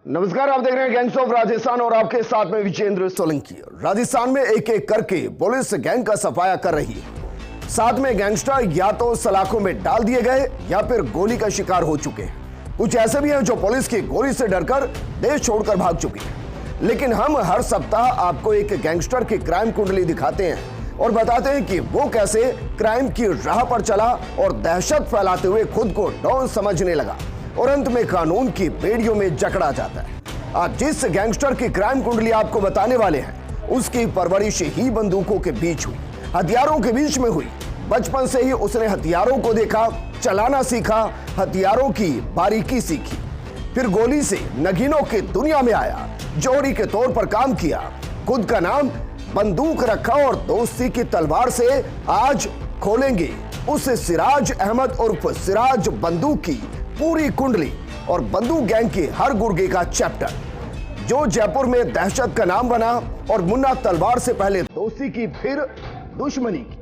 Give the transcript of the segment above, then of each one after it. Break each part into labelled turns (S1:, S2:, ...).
S1: नमस्कार, आप देख रहे हैं गैंग्स ऑफ राजस्थान और आपके साथ में विजेंद्र सोलंकी। राजस्थान में एक एक करके पुलिस गैंग का सफाया कर रही है। साथ में गैंगस्टर या तो सलाखों में डाल दिए गए या फिर गोली का शिकार हो चुके हैं। कुछ ऐसे भी हैं जो पुलिस की गोली से डरकर देश छोड़कर भाग चुके हैं। लेकिन हम हर सप्ताह आपको एक गैंगस्टर की क्राइम कुंडली दिखाते हैं और बताते हैं कि वो कैसे क्राइम की राह पर चला और दहशत फैलाते हुए खुद को डॉन समझने लगा और अंत में कानून की बेड़ियों में जकड़ा जाता है। आज जिस गैंगस्टर की क्राइम कुंडली आपको बताने वाले हैं, उसकी परवरिश ही बंदूकों के बीच हुई, हथियारों के बीच में हुई। बचपन से ही उसने हथियारों को देखा, चलाना सीखा, हथियारों की बारीकी सीखी, फिर गोली से नगीनों की दुनिया में आया, जोड़ी के तौर पर काम किया, खुद का नाम बंदूक रखा और दोस्ती की तलवार से आज खोलेंगे उस सिराज अहमद उर्फ सिराज बंदूक की पूरी कुंडली और बंदूक गैंग की हर गुर्गे का चैप्टर, जो जयपुर में दहशत का नाम बना और मुन्ना तलवार से पहले दोस्ती की फिर दुश्मनी की।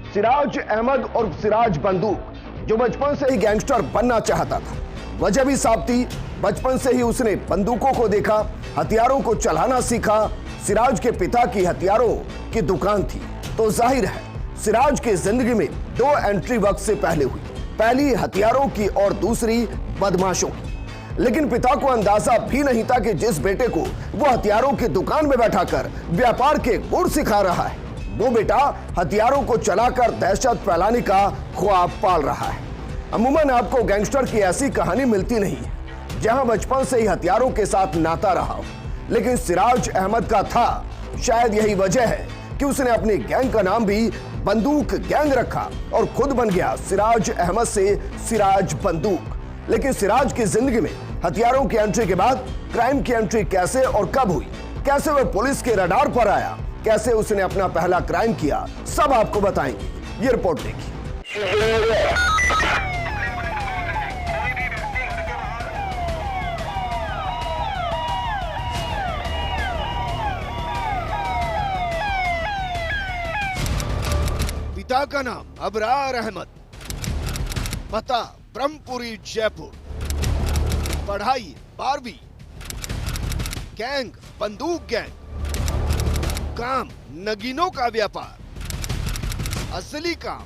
S1: सिराज अहमद और सिराज बंदूक, जो बचपन से ही गैंगस्टर बनना चाहता था। वजह भी साफ थी, बचपन से ही उसने बंदूकों को देखा, हथियारों को चलाना सीखा। सिराज के पिता की हथियारों की दुकान थी, तो जाहिर है सिराज की जिंदगी में दो एंट्री वक्त से पहले हुई, पहली हथियारों की और दूसरी बदमाशों की। लेकिन पिता को अंदाजा भी नहीं था कि जिस बेटे को वो हथियारों की दुकान में बैठाकर व्यापार के गुर सिखा रहा है, वो बेटा हथियारों को चलाकर दहशत फैलाने का ख्वाब पाल रहा है। अमूमन आपको गैंगस्टर की ऐसी कहानी मिलती नहीं है जहां बचपन से ही हथियारों के साथ नाता रहा हो, लेकिन सिराज अहमद का था। शायद यही वजह है कि उसने अपनी गैंग का नाम भी बंदूक गैंग रखा और खुद बन गया सिराज अहमद से सिराज बंदूक। लेकिन सिराज की जिंदगी में हथियारों की एंट्री के बाद क्राइम की एंट्री कैसे और कब हुई, कैसे वह पुलिस के रडार पर आया, कैसे उसने अपना पहला क्राइम किया, सब आपको बताएंगे। ये रिपोर्ट देखिए।
S2: पिता का नाम अबरार अहमद, पता ब्रह्मपुरी जयपुर, पढ़ाई 12वीं, गैंग बंदूक गैंग, काम नगीनों का व्यापार, असली काम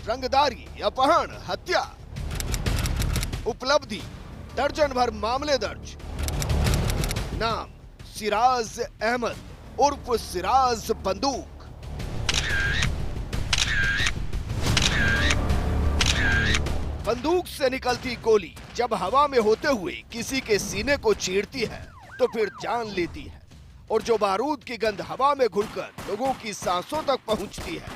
S2: रंगदारी, अपहरण, हत्या, उपलब्धि दर्जन भर मामले दर्ज। नाम सिराज अहमद उर्फ सिराज बंदूक। बंदूक से निकलती गोली जब हवा में होते हुए किसी के सीने को चीरती है तो फिर जान लेती है, और जो बारूद की गंध हवा में घुलकर लोगों की सांसों तक पहुंचती है,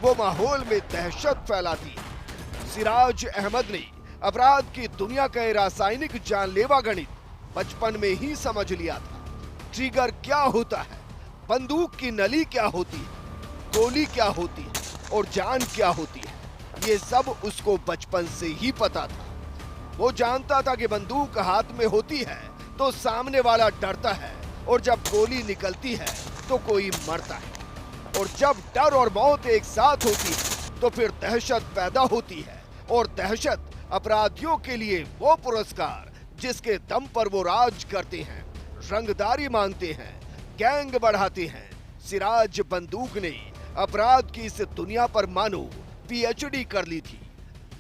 S2: वो माहौल में दहशत फैलाती है। सिराज अहमद ने अपराध की दुनिया का रासायनिक जानलेवा गणित बचपन में ही समझ लिया था। ट्रिगर क्या होता है, बंदूक की नली क्या होती है, गोली क्या होती है और जान क्या होती है, ये सब उसको बचपन से ही पता था। वो जानता था कि बंदूक हाथ में होती है तो सामने वाला डरता है, और जब गोली निकलती है तो कोई मरता है, और जब डर और मौत एक साथ होती है तो फिर दहशत पैदा होती है, और दहशत अपराधियों के लिए वो पुरस्कार जिसके दम पर वो राज करते हैं, रंगदारी मांगते हैं, गैंग बढ़ाते हैं। सिराज बंदूक ने अपराध की इस दुनिया पर मानो पीएचडी कर ली थी।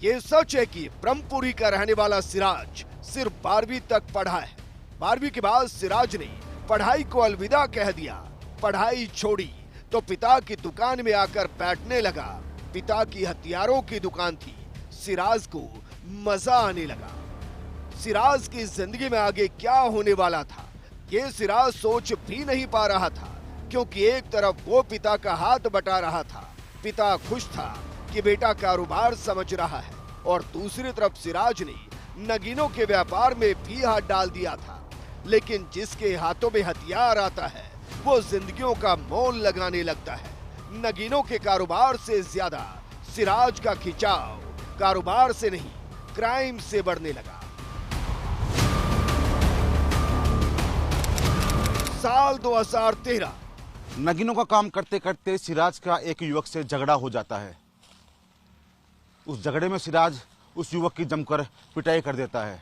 S2: ये सच है कि ब्रह्मपुरी का रहने वाला सिराज सिर्फ 12वीं तक पढ़ा है। 12वीं के बाद सिराज ने पढ़ाई को अलविदा कह दिया। पढ़ाई छोड़ी तो पिता की दुकान में आकर बैठने लगा। पिता की हथियारों की दुकान थी। सिराज को मजा आने लगा। सिराज की जिंदगी में आगे क्या होने वाला था, ये सिराज सोच भी नहीं पा रहा था, क्योंकि एक तरफ वो पिता का हाथ बटा रहा था, पिता खुश था कि बेटा कारोबार समझ रहा है, और दूसरी तरफ सिराज ने नगीनों के व्यापार में भी हाथ डाल दिया था। लेकिन जिसके हाथों में हथियार आता है वो जिंदगियों का मोल लगाने लगता है। नगीनों के कारोबार से ज्यादा सिराज का खिंचाव कारोबार से नहीं, क्राइम से बढ़ने लगा। साल 2013
S3: नगीनों का काम करते करते सिराज का एक युवक से झगड़ा हो जाता है। उस झगड़े में सिराज उस युवक की जमकर पिटाई कर देता है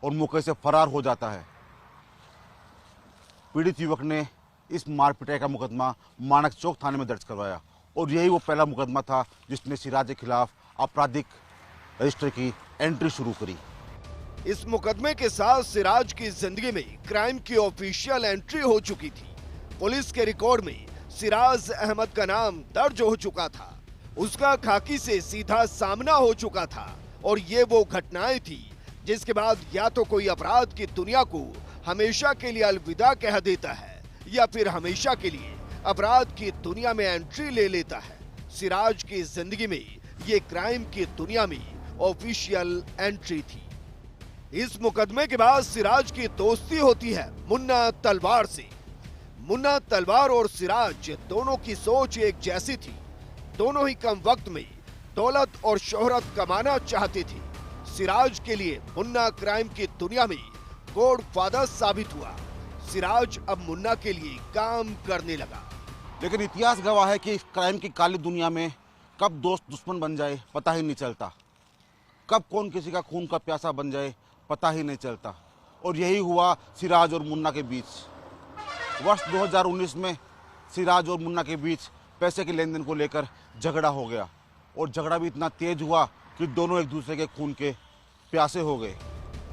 S3: और मौके से फरार हो जाता है। पीड़ित युवक ने इस मार पिटाई का मुकदमा मानक चौक थाने में दर्ज करवाया और यही वो पहला मुकदमा था जिसने सिराज के खिलाफ आपराधिक रजिस्टर की एंट्री शुरू करी।
S2: इस मुकदमे के साथ सिराज की जिंदगी में क्राइम की ऑफिशियल एंट्री हो चुकी थी। पुलिस के रिकॉर्ड में सिराज अहमद का नाम दर्ज हो चुका था। उसका खाकी से सीधा सामना हो चुका था और ये वो घटनाएं थी जिसके बाद या तो कोई अपराध की दुनिया को हमेशा के लिए अलविदा कह देता है या फिर हमेशा के लिए अपराध की दुनिया में एंट्री ले लेता है। सिराज की जिंदगी में ये क्राइम की दुनिया में ऑफिशियल एंट्री थी। इस मुकदमे के बाद सिराज की दोस्ती होती है मुन्ना तलवार से। मुन्ना तलवार और सिराज दोनों की सोच एक जैसी थी। दोनों ही कम वक्त में दौलत और शोहरत कमाना चाहते थे। सिराज के लिए मुन्ना क्राइम की दुनिया में गॉडफादर साबित हुआ। सिराज अब मुन्ना के लिए काम करने लगा।
S3: लेकिन इतिहास गवाह है कि इस क्राइम की काली दुनिया में कब दोस्त दुश्मन बन जाए पता ही नहीं चलता, कब कौन किसी का खून का प्यासा बन जाए पता ही नहीं चलता। और यही हुआ सिराज और मुन्ना के बीच। वर्ष 2019 में सिराज और मुन्ना के बीच पैसे के लेन देन को लेकर झगड़ा हो गया और झगड़ा भी इतना तेज हुआ कि दोनों एक दूसरे के खून के प्यासे हो गए।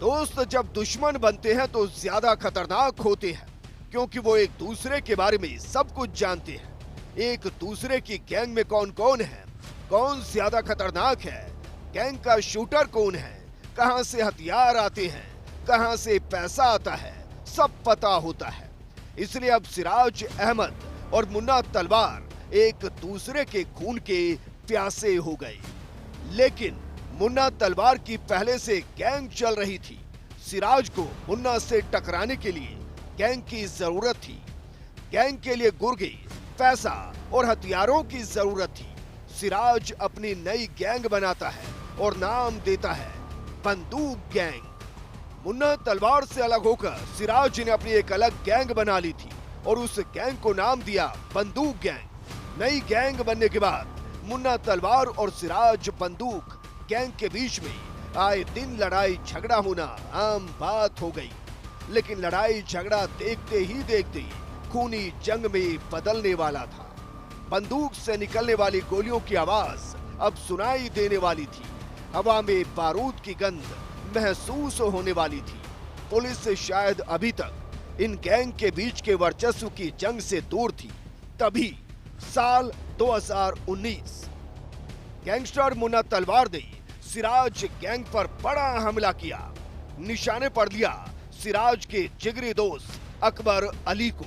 S2: दोस्त जब दुश्मन बनते हैं तो ज्यादा खतरनाक होते हैं क्योंकि वो एक दूसरे के बारे में सब कुछ जानते हैं। एक दूसरे की गैंग में कौन कौन है, कौन ज्यादा खतरनाक है, गैंग का शूटर कौन है, कहां से हथियार आते हैं, कहां से पैसा आता है, सब पता होता है। इसलिए अब सिराज अहमद और मुन्ना तलवार एक दूसरे के खून के प्यासे हो गए। लेकिन मुन्ना तलवार की पहले से गैंग चल रही थी। सिराज को मुन्ना से टकराने के लिए गैंग की जरूरत थी। गैंग के लिए गुर्गे, पैसा और हथियारों की जरूरत थी। सिराज अपनी नई गैंग बनाता है और नाम देता है बंदूक गैंग। मुन्ना तलवार से अलग होकर सिराज ने अपनी एक अलग गैंग बना ली थी और उस गैंग को नाम दिया बंदूक गैंग। नई गैंग बनने के बाद मुन्ना तलवार और सिराज बंदूक गैंग के बीच में आए दिन लड़ाई झगड़ा होना आम बात हो गई। लेकिन लड़ाई झगड़ा देखते ही देखते खूनी जंग में बदलने वाला था। बंदूक से निकलने वाली गोलियों की आवाज अब सुनाई देने वाली थी। हवा में बारूद की गंध महसूस होने वाली थी। पुलिस शायद अभी तक इन गैंग के बीच के वर्चस्व की जंग से दूर थी। तभी साल 2019 गैंगस्टर मुन्ना तलवार ने सिराज गैंग पर बड़ा हमला किया। निशाने पर लिया सिराज के जिगरी दोस्त अकबर अली को।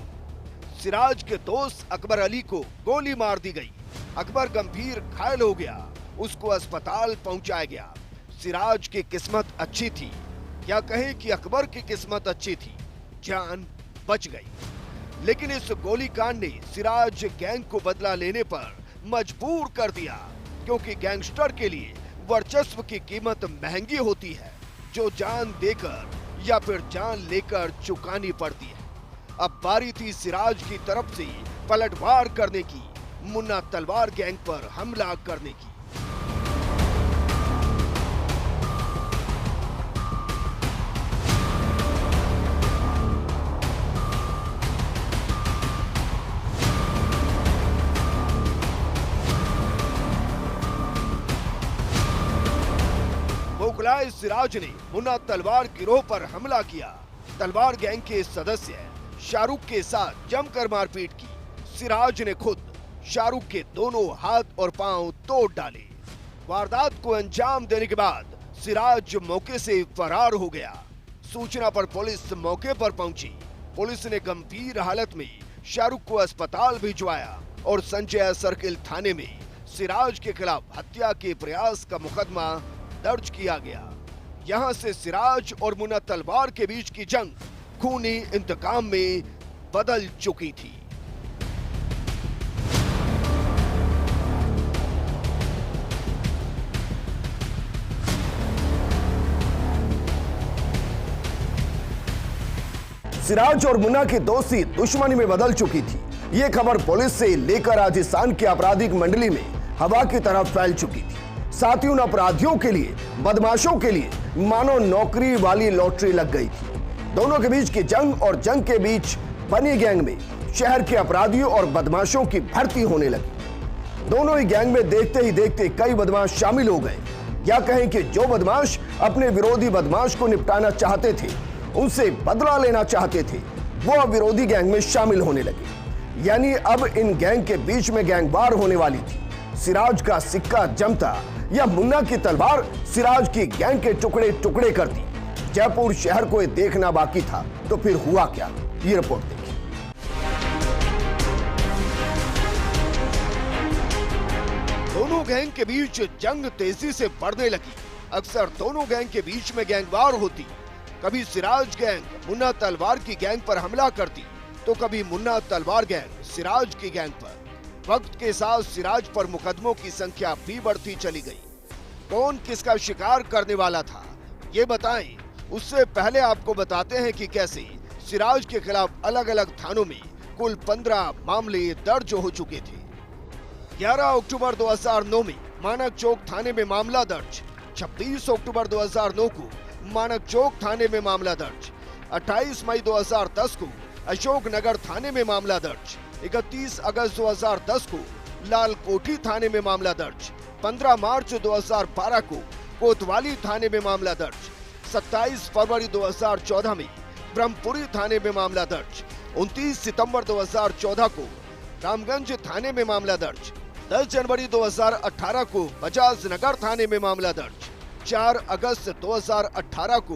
S2: सिराज के दोस्त अकबर अली को गोली मार दी गई। अकबर गंभीर घायल हो गया, उसको अस्पताल पहुंचाया गया। सिराज की किस्मत अच्छी थी, क्या कहें कि अकबर की किस्मत अच्छी थी, जान बच गई। लेकिन इस गोलीकांड ने सिराज गैंग को बदला लेने पर मजबूर कर दिया, क्योंकि गैंगस्टर के लिए वर्चस्व की कीमत महंगी होती है, जो जान देकर या फिर जान लेकर चुकानी पड़ती है। अब बारी थी सिराज की तरफ से पलटवार करने की, मुन्ना तलवार गैंग पर हमला करने की। बोखलाए सिराज ने मुन्ना तलवार गिरोह पर हमला किया। तलवार गैंग के सदस्य शाहरुख के साथ जमकर मारपीट की। सिराज ने खुद शाहरुख के दोनों हाथ और पांव तोड़ डाले। वारदात को अंजाम देने के बाद सिराज मौके से फरार हो गया। सूचना पर पुलिस मौके पर पहुंची। पुलिस ने गंभीर हालत में शाहरुख को अस्पताल भिजवाया और संजय सर्किल थाने में सिराज के खिलाफ हत्या के प्रयास का मुकदमा दर्ज किया गया। यहां से सिराज और मुन्ना तलवार के बीच की जंग खूनी इंतकाम में बदल चुकी थी।
S1: सिराज और मुन्ना की दोस्ती दुश्मनी में बदल चुकी थी। ये खबर पुलिस से लेकर राजस्थान की आपराधिक मंडली में हवा की तरह फैल चुकी थी। साथ ही उन अपराधियों के लिए, बदमाशों के लिए मानो नौकरी वाली लॉटरी लग गई थी। दोनों के बीच की जंग और जंग के बीच बनी गैंग में शहर के अपराधियों और बदमाशों की भर्ती होने लगी। दोनों ही गैंग में देखते ही देखते कई बदमाश शामिल हो गए, या कहें कि जो बदमाश अपने विरोधी बदमाश को निपटाना चाहते थे, उनसे बदला लेना चाहते थे, वो अब विरोधी गैंग में शामिल होने लगे। यानी अब इन गैंग के बीच में गैंगवार होने वाली थी। सिराज का सिक्का जमता या मुन्ना की तलवार सिराज की गैंग के टुकड़े टुकड़े कर दी। जयपुर शहर को ये देखना बाकी था, तो फिर हुआ क्या, ये रिपोर्ट देखिए।
S2: दोनों गैंग के बीच जंग तेजी से बढ़ने लगी। अक्सर दोनों गैंग के बीच में गैंगवार होती। कभी सिराज गैंग मुन्ना तलवार की गैंग पर हमला करती, तो कभी मुन्ना तलवार गैंग सिराज की गैंग पर। वक्त के साथ सिराज पर मुकदमों की संख्या भी बढ़ती चली गई। कौन किसका शिकार करने वाला था, ये बताएं। उससे पहले आपको बताते हैं कि कैसे सिराज के खिलाफ अलग अलग थानों में कुल 15 मामले दर्ज हो चुके थे। 11 अक्टूबर 2009 में मानक चौक थाने में मामला दर्ज। 26 अक्टूबर 2009 को मानक चौक थाने में मामला दर्ज। 28 मई 2010 को अशोक नगर थाने में मामला दर्ज। 31 अगस्त 2010 को लाल कोठी थाने में मामला दर्ज। 15 मार्च 2012 को कोतवाली थाने में मामला दर्ज। 27 फरवरी 2014 में ब्रह्मपुरी थाने में मामला दर्ज। 29 सितंबर 2014 को रामगंज थाने में मामला दर्ज। 10 जनवरी 2018 को बजाज नगर थाने में मामला दर्ज। 4 अगस्त 2018 को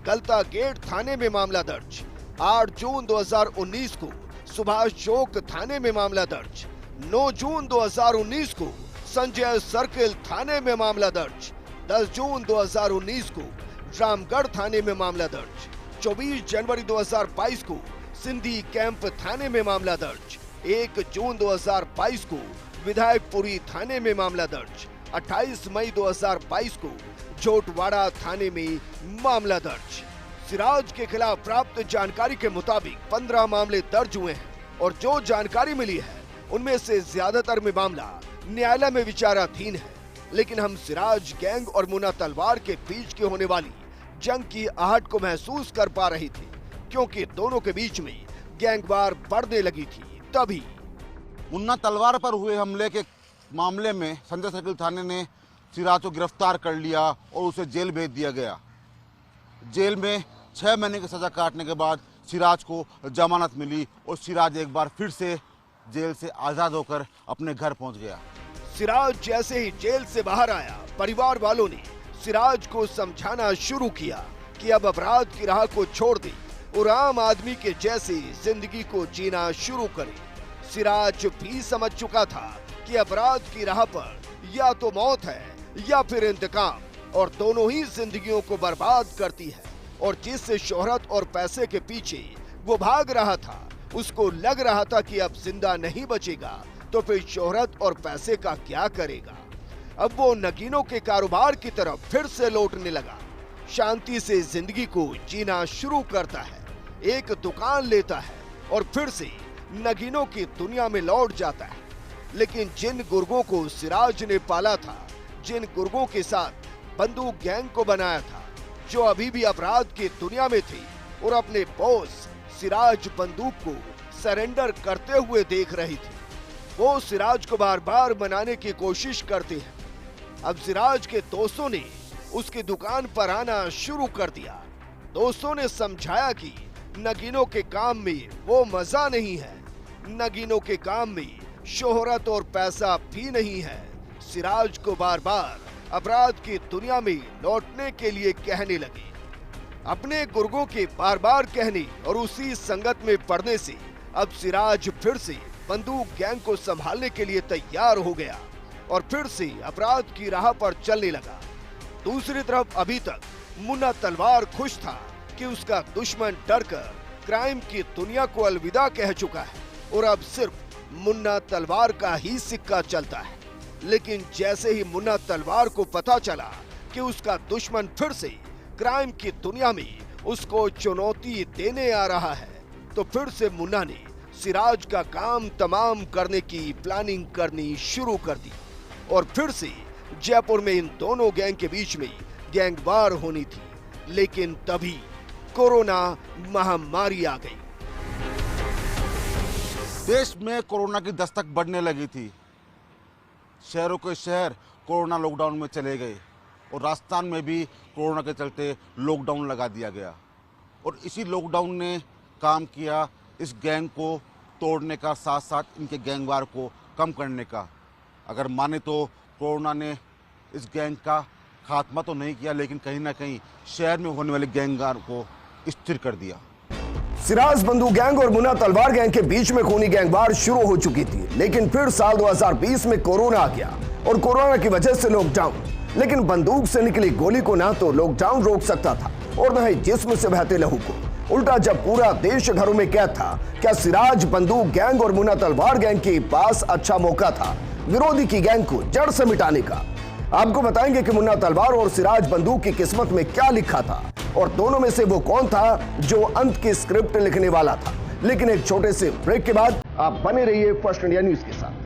S2: गलता गेट थाने में मामला दर्ज। 8 जून 2019 को सुभाष चौक थाने में मामला दर्ज। 9 जून 2019 को संजय सर्किल थाने में मामला दर्ज। 10 जून 2019 को रामगढ़ थाने में मामला दर्ज। 24 जनवरी 2022 को सिंधी कैंप थाने में मामला दर्ज। 1 जून 2022 को विधायकपुरी थाने में मामला दर्ज। 28 मई 2022 को जोटवाड़ा थाने में मामला दर्ज। सिराज के खिलाफ प्राप्त जानकारी के मुताबिक 15 मामले दर्ज हुए हैं और जो जानकारी मिली है उनमें से ज्यादातर में मामला न्यायालय में विचाराधीन है। लेकिन हम सिराज गैंग और मुन्ना तलवार के बीच की होने वाली जंग की आहट को महसूस कर पा रहे थे, क्योंकि दोनों के बीच में गैंगवार बढ़ने लगी थी। तभी
S3: मुन्ना तलवार पर हुए हमले के मामले में संजय सर्किल थाने ने सिराज को गिरफ्तार कर लिया और उसे जेल भेज दिया गया। जेल में 6 महीने की सजा काटने के बाद सिराज को जमानत मिली और सिराज एक बार फिर से जेल से आजाद होकर अपने घर पहुंच गया।
S2: सिराज जैसे ही जेल से बाहर आया, परिवार वालों ने सिराज को समझाना शुरू किया कि अब अपराध की राह को छोड़ दे और आम आदमी के जैसे जिंदगी को जीना शुरू करे। सिराज भी समझ चुका था कि अपराध की राह पर या तो मौत है या फिर इंतकाम, और दोनों ही जिंदगियों को बर्बाद करती है। और जिस शोहरत और पैसे के पीछे वो भाग रहा था, उसको लग रहा था कि अब जिंदा नहीं बचेगा तो फिर शोहरत और पैसे का क्या करेगा। अब वो नगीनों के कारोबार की तरफ फिर से लौटने लगा। शांति से जिंदगी को जीना शुरू करता है, एक दुकान लेता है और फिर से नगीनों की दुनिया में लौट जाता है। लेकिन जिन गुर्गों को सिराज ने पाला था, जिन गुर्गों के साथ बंदूक गैंग को बनाया था, जो अभी भी अपराध की दुनिया में थे और अपने बॉस सिराज बंदूक को सरेंडर करते हुए देख रही थी, वो सिराज को बार बार मनाने की कोशिश करते हैं। अब सिराज के दोस्तों ने उसकी दुकान पर आना शुरू कर दिया। दोस्तों ने समझाया कि नगीनों के काम में वो मजा नहीं है, नगीनों के काम में शोहरत और पैसा भी नहीं है। सिराज को बार बार अपराध की दुनिया में लौटने के लिए कहने लगे। अपने गुर्गों के बार बार कहने और उसी संगत में पड़ने से अब सिराज फिर से बंदूक गैंग को संभालने के लिए तैयार हो गया और फिर से अपराध की राह पर चलने लगा। दूसरी तरफ अभी तक मुन्ना तलवार खुश था कि उसका दुश्मन डरकर क्राइम की दुनिया को अलविदा कह चुका है और अब सिर्फ मुन्ना तलवार का ही सिक्का चलता है। लेकिन जैसे ही मुन्ना तलवार को पता चला कि उसका दुश्मन फिर से क्राइम की दुनिया में उसको चुनौती देने आ रहा है, तो फिर से मुन्ना ने सिराज का काम तमाम करने की प्लानिंग करनी शुरू कर दी और फिर से जयपुर में इन दोनों गैंग के बीच में गैंगवार होनी थी। लेकिन तभी कोरोना महामारी आ गई।
S3: देश में कोरोना की दस्तक बढ़ने लगी थी। शहरों के शहर कोरोना लॉकडाउन में चले गए और राजस्थान में भी कोरोना के चलते लॉकडाउन लगा दिया गया और इसी लॉकडाउन ने काम किया इस गैंग को तोड़ने का, साथ साथ इनके गैंगवार को कम करने का। अगर माने तो कोरोना ने इस गैंग का खात्मा तो नहीं किया, लेकिन कहीं ना कहीं शहर में होने वाले गैंगवार को स्थिर कर दिया।
S1: सिराज बंदूक गैंग और मुन्ना तलवार गैंग के बीच में खूनी गैंगवार शुरू हो चुकी थी, लेकिन फिर साल 2020 में कोरोना आ गया और कोरोना की वजह से लॉकडाउन। लेकिन बंदूक से निकली गोली को ना तो लॉकडाउन रोक सकता था और न ही जिस्म से बहते लहू को। उल्टा जब पूरा देश घरों में कैद था, क्या सिराज बंदूक गैंग और मुन्ना तलवार गैंग के पास अच्छा मौका था विरोधी की गैंग को जड़ से मिटाने का। आपको बताएंगे कि मुन्ना तलवार और सिराज बंदूक की किस्मत में क्या लिखा था और दोनों में से वो कौन था जो अंत की स्क्रिप्ट लिखने वाला था। लेकिन एक छोटे से ब्रेक के बाद आप बने रहिए फर्स्ट इंडिया न्यूज के साथ।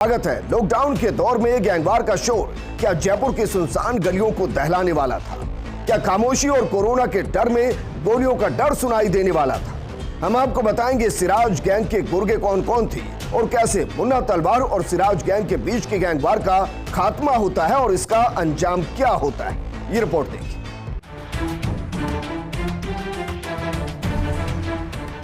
S1: स्वागत है। लॉकडाउन के दौर में गैंगवार का शोर क्या जयपुर की सुनसान गलियों को दहलाने वाला था? क्या खामोशी और कोरोना के डर में गोलियों का डर सुनाई देने वाला था? हम आपको बताएंगे सिराज गैंग के गुर्गे कौन कौन थी और कैसे मुन्ना तलवार और सिराज गैंग के बीच के गैंगवार का खात्मा होता है और इसका अंजाम क्या होता है। ये रिपोर्ट देखिए।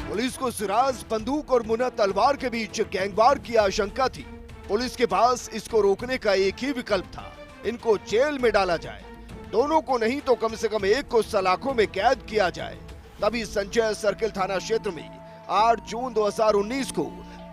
S2: पुलिस को सिराज बंदूक और मुन्ना तलवार के बीच गैंगवार की आशंका थी। पुलिस के पास इसको रोकने का एक ही विकल्प था, इनको जेल में डाला जाए। दोनों को नहीं तो कम से कम एक को सलाखों में कैद किया जाए। तभी संजय सर्किल थाना क्षेत्र में 8 जून 2019 को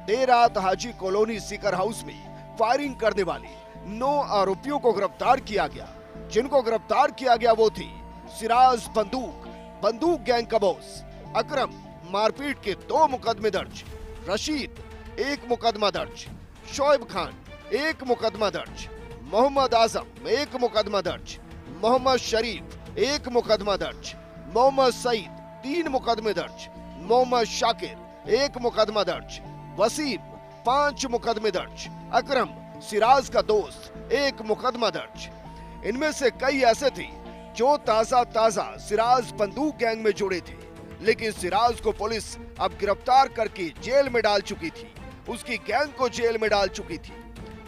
S2: देर रात हाजी कॉलोनी सीकर हाउस में फायरिंग करने वाले 9 आरोपियों को गिरफ्तार किया गया। जिनको गिरफ्तार किया गया वो थे सिराज बंदूक गैंग का बॉस अकरम, मारपीट के 2 मुकदमे दर्ज, रशीद 1 मुकदमा दर्ज, शोएब खान 1 मुकदमा दर्ज, मोहम्मद आजम 1 मुकदमा दर्ज, मोहम्मद शरीफ 1 मुकदमा दर्ज, मोहम्मद सईद 3 मुकदमे दर्ज, मोहम्मद शाकिर 1 मुकदमा दर्ज, वसीम 5 मुकदमे दर्ज, अकरम सिराज का दोस्त 1 मुकदमा दर्ज। इनमें से कई ऐसे थे जो ताजा सिराज बंदूक गैंग में जुड़े थे, लेकिन सिराज को पुलिस अब गिरफ्तार करके जेल में डाल चुकी थी, उसकी गैंग को जेल में डाल चुकी थी।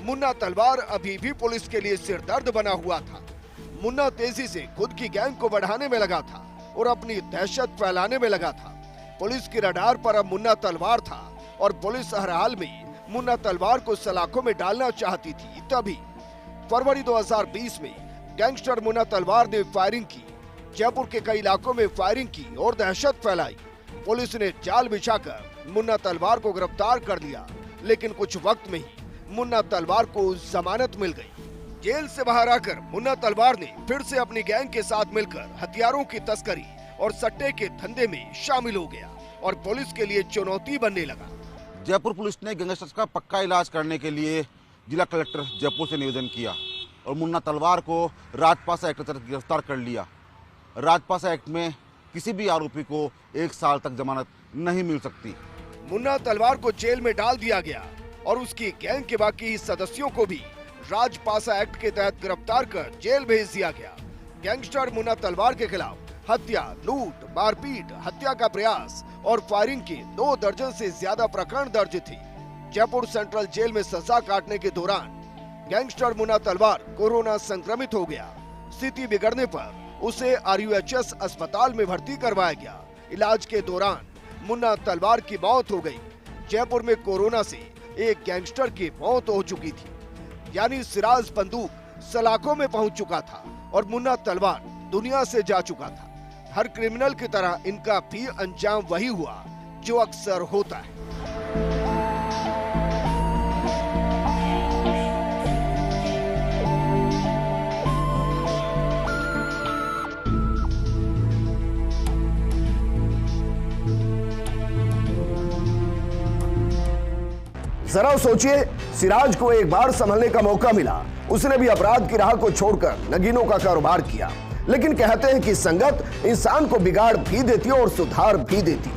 S2: मुन्ना तलवार अभी भी पुलिस के लिए सिरदर्द बना हुआ था। मुन्ना तेजी से खुद की गैंग को बढ़ाने में लगा था और अपनी दहशत फैलाने में लगा था। पुलिस की रडार पर अब मुन्ना तलवार था और पुलिस हर हाल में मुन्ना तलवार को सलाखों में डालना चाहती थी। तभी फरवरी 2020 में गैंगस्टर मुन्ना तलवार ने फायरिंग की, जयपुर के कई इलाकों में फायरिंग की और दहशत फैलाई। पुलिस ने जाल बिछाकर मुन्ना तलवार को गिरफ्तार कर लिया, लेकिन कुछ वक्त में ही मुन्ना तलवार को जमानत मिल गई। जेल से बाहर आकर मुन्ना तलवार ने फिर से अपनी गैंग के साथ मिलकर हथियारों की तस्करी और सट्टे के धंधे में शामिल हो गया और पुलिस के लिए चुनौती बनने लगा।
S3: जयपुर पुलिस ने गैंगस्टर्स का पक्का इलाज करने के लिए जिला कलेक्टर जयपुर से निवेदन किया और मुन्ना तलवार को राजपासा एक्ट के तहत गिरफ्तार कर लिया। राजपासा एक्ट में किसी भी आरोपी को 1 साल तक जमानत नहीं मिल सकती।
S2: मुन्ना तलवार को जेल में डाल दिया गया और उसकी गैंग के बाकी सदस्यों को भी राजपासा एक्ट के तहत गिरफ्तार कर जेल भेज दिया गया। गैंगस्टर मुन्ना तलवार के खिलाफ हत्या, लूट, मारपीट, हत्या का प्रयास और फायरिंग के 2 दर्जन से ज्यादा प्रकरण दर्ज थे। जयपुर सेंट्रल जेल में सजा काटने के दौरान गैंगस्टर मुन्ना तलवार कोरोना संक्रमित हो गया। स्थिति बिगड़ने पर उसे RUHS अस्पताल में भर्ती करवाया गया। इलाज के दौरान मुन्ना तलवार की मौत हो गई। जयपुर में कोरोना से एक गैंगस्टर की मौत हो चुकी थी, यानी सिराज बंदूक सलाखों में पहुंच चुका था और मुन्ना तलवार दुनिया से जा चुका था। हर क्रिमिनल की तरह इनका भी अंजाम वही हुआ जो अक्सर होता है।
S1: जरा सोचिए, सिराज को एक बार संभलने का मौका मिला, उसने भी अपराध की राह को छोड़कर नगीनों का कारोबार किया। लेकिन कहते हैं कि संगत इंसान को बिगाड़ भी देती है और सुधार भी देती है।